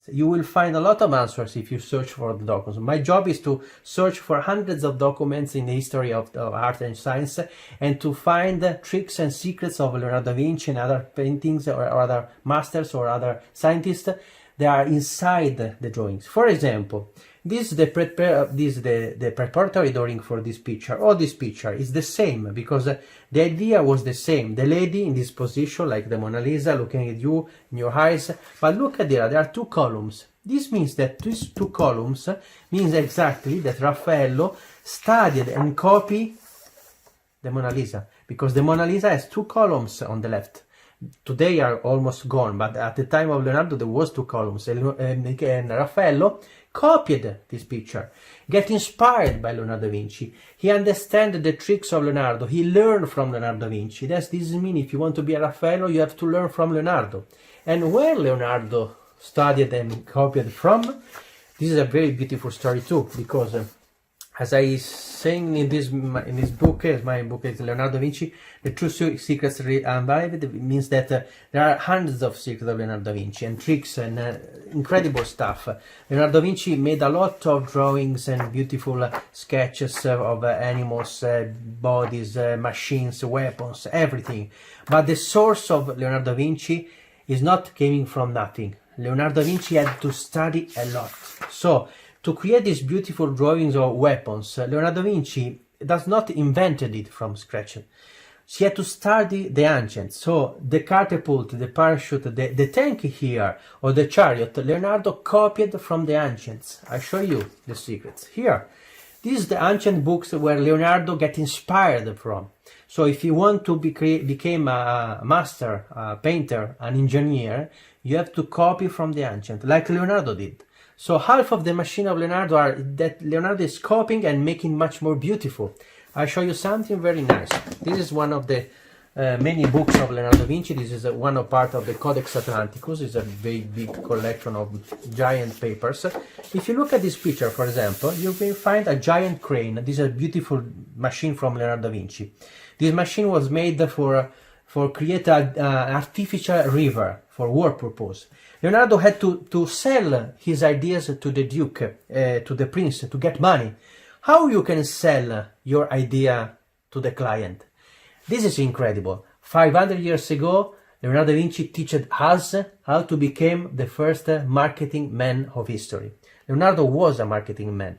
You will find a lot of answers if you search for the documents. My job is to search for hundreds of documents in the history of art and science and to find tricks and secrets of Leonardo da Vinci and other paintings or other masters or other scientists that are inside the drawings. For example, this is the preparatory drawing for this picture. All this picture is the same because the idea was the same. The lady in this position, like the Mona Lisa, looking at you in your eyes. But look at there are two columns. This means that these two columns means exactly that Raffaello studied and copied the Mona Lisa, because the Mona Lisa has two columns on the left. Today are almost gone, but at the time of Leonardo there was two columns, and Raffaello copied this picture, get inspired by Leonardo da Vinci. He understands the tricks of Leonardo. He learned from Leonardo da Vinci. This means if you want to be a Raffaello, you have to learn from Leonardo. And where Leonardo studied and copied from, this is a very beautiful story too, because as I saying in this book, my book is Leonardo da Vinci, The True Secrets Unveiled. It means that there are hundreds of secrets of Leonardo da Vinci and tricks and incredible stuff. Leonardo da Vinci made a lot of drawings and beautiful sketches of animals, bodies, machines, weapons, everything. But the source of Leonardo da Vinci is not coming from nothing. Leonardo da Vinci had to study a lot. So, to create these beautiful drawings of weapons, Leonardo da Vinci does not invented it from scratch. He had to study the ancients. So the catapult, the parachute, the tank here, or the chariot, Leonardo copied from the ancients. I show you the secrets here. This is the ancient books where Leonardo get inspired from. So if you want to become a master, a painter, an engineer, you have to copy from the ancient, like Leonardo did. So half of the machine of Leonardo are that Leonardo is copying and making much more beautiful. I'll show you something very nice. This is one of the many books of Leonardo da Vinci. This is one of part of the Codex Atlanticus. It's a very big collection of giant papers. If you look at this picture, for example, you will find a giant crane. This is a beautiful machine from Leonardo da Vinci. This machine was made for create an artificial river for war purpose. Leonardo had to sell his ideas to the Duke, to the Prince, to get money. How you can sell your idea to the client? This is incredible. 500 years ago, Leonardo da Vinci taught us how to become the first marketing man of history. Leonardo was a marketing man.